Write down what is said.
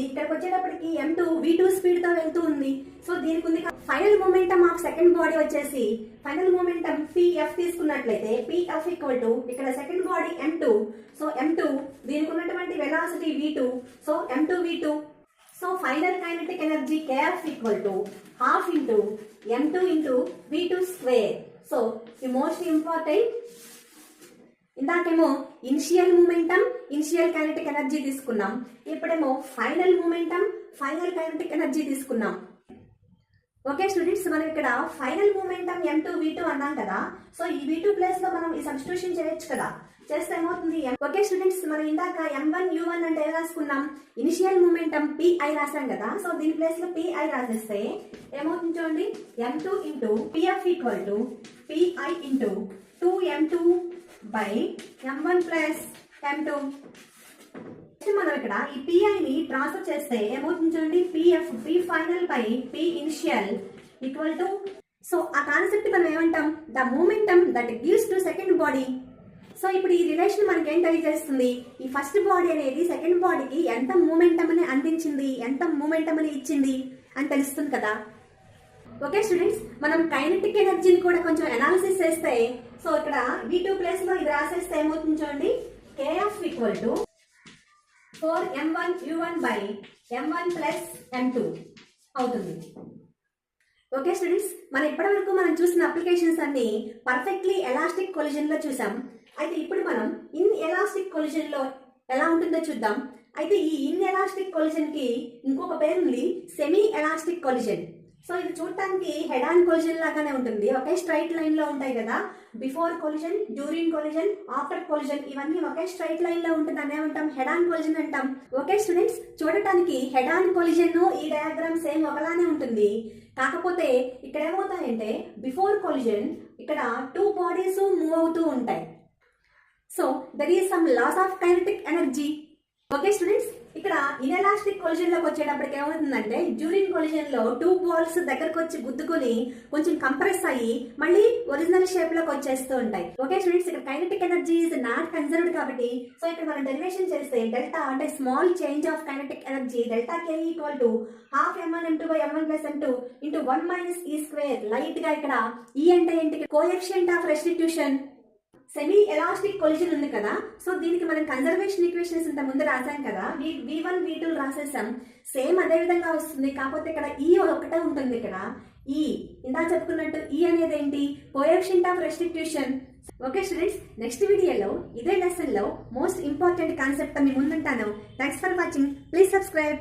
ఇక్కడికి వచ్చేటప్పటికి m2 v2 speed తో వెళ్తూ ఉంది. సో దీనికి ఉంది final momentum of second body వచ్చేసి ఫైనల్ మొమెంటం pf తీసుకున్నట్లయితే pf ఈక్వల్ టు ఇక్కడ second body m2. So m2 దీనికి ఉన్నటువంటి velocity v2. So m2 v2. So final kinetic energy kf equal to half into m2 into v2 square. So the most important, ఇందాకేమో initial momentum initial kinetic energy తీసుకున్నాం, ఇప్పుడేమో final momentum final kinetic energy తీసుకున్నాం. Okay students, మనం ఇక్కడ final momentum m2 v2 అన్నాం కదా. So ఈ v2 place లో మనం ఈ సబ్స్టిట్యూషన్ చేయొచ్చు కదా. చేస్తే ఏమవుతుంది? ఓకే స్టూడెంట్స్, మనం ఇందాక m1 u1 అంటే ఏం రాసుకున్నాం? ఇనిషియల్ మూమెంటం pi రాసాం కదా. సో దీని ప్లేస్ లో pi రాసేస్తే ఏమవుతుంది చూడండి, m2 into pf equal to pi into 2m2 by m1 plus m2. మనం ఇక్కడ ఈ pi ని ట్రాన్స్ఫర్ చేస్తే ఏమవుతుంది చూడండి, pf p final by p initial equal to. So ఆ కాన్సెప్ట్ మనం ఏమంటాం? The momentum that gives to second body. So ఇప్పుడు ఈ రిలేషన్ మనకి ఏం తెలియజేస్తుంది? ఈ ఫస్ట్ బాడీ అనేది సెకండ్ బాడీకి ఎంత మూమెంటం అని అందించింది, ఎంత మూమెంటం అని ఇచ్చింది అని తెలుస్తుంది కదా. ఓకే స్టూడెంట్స్, మనం కైనెటిక్ ఎనర్జీని కూడా కొంచెం అనాలిసిస్ చేస్తే, సో ఇక్కడ v2 ప్లేస్ లో ఇది రాసేస్తే ఏమవుతుంది చూడండి, kf equal to 4m1 u1 by m1 plus m2 అవుతుంది. ఓకే స్టూడెంట్స్, మనం ఇప్పటివరకు మనం చూసిన అప్లికేషన్స్ అన్ని పర్ఫెక్ట్లీ ఎలాస్టిక్ కొలిజన్ లో చూసాం. అయితే ఇప్పుడు మనం ఇన్ ఎలాస్టిక్ కొలిజన్ లో ఎలా ఉంటుందో చూద్దాం. అయితే ఈ ఇన్ ఎలాస్టిక్ కొలిజన్ కి ఇంకొక పేరు ఉంది, సెమీ ఎలాస్టిక్ కొలిజన్. సో ఇది చూడటానికి హెడ్ ఆన్ కొలిజన్ లాగానే ఉంటుంది, ఒకే స్ట్రైట్ లైన్ లో ఉంటాయి కదా. Before collision, during collision, after collision ఇవన్నీ ఒకే స్ట్రైట్ లైన్ లో ఉంటుంది, అనే ఉంటాం హెడ్ ఆన్ కొలిజన్ అంటాం. ఓకే స్టూడెంట్స్, చూడటానికి హెడ్ ఆన్ కొలిజన్ ఈ డయాగ్రామ్ సేమ్ ఒకలానే ఉంటుంది. కాకపోతే ఇక్కడ ఏమవుతాయంటే బిఫోర్ కొలిజన్ ఇక్కడ టూ బాడీస్ మూవ్ అవుతూ ఉంటాయి. So there is some loss of kinetic energy. Okay students, ఇక్కడ ఇన్ఎలాస్టిక్ కొలిజన్ లోకి వచ్చేటప్పటికి ఏమవుతుందంటే డ్యూరింగ్ కొలిజన్ లో టూ బాల్స్ దగ్గరకు వచ్చి గుద్దుకొని కొంచెం కంప్రెస్ అయ్యి మళ్ళీ ఒరిజినల్ షేప్ లోకి వచ్చేస్తూ ఉంటాయి. ఓకే స్టూడెంట్స్, ఇక్కడ kinetic energy is not conserved కాబట్టి, సో ఇక్కడ మనం డెరివేషన్ చేస్తే డెల్టా అంటే small change of kinetic energy delta k equal to half m1 m2 by m1 plus m2 into 1 minus ఈ స్క్వేర్. లైట్ గా ఇక్కడ ఈ అంటే ఏంటి? Coefficient of restitution. Semi elastic collision ఉంది కదా. సో దీనికి మనం కన్జర్వేషన్ ఈక్వేషన్స్ ఇంత ముందు రాసాం కదా, v1 v2 రాసేసాం. సేమ్ అదే విధంగా వస్తుంది, కాకపోతే ఇక్కడ ఈ ఒకటే ఉంటుంది. ఇక్కడ ఈ ఇందా చెప్పుకున్నట్టు ఈ అనేది ఏంటి? Coefficient of restitution. Okay students, next వీడియోలో ఇదే లెసన్ లో మోస్ట్ ఇంపార్టెంట్ కాన్సెప్ట్ మీ ముందుంటాను. Thanks for watching. Please subscribe.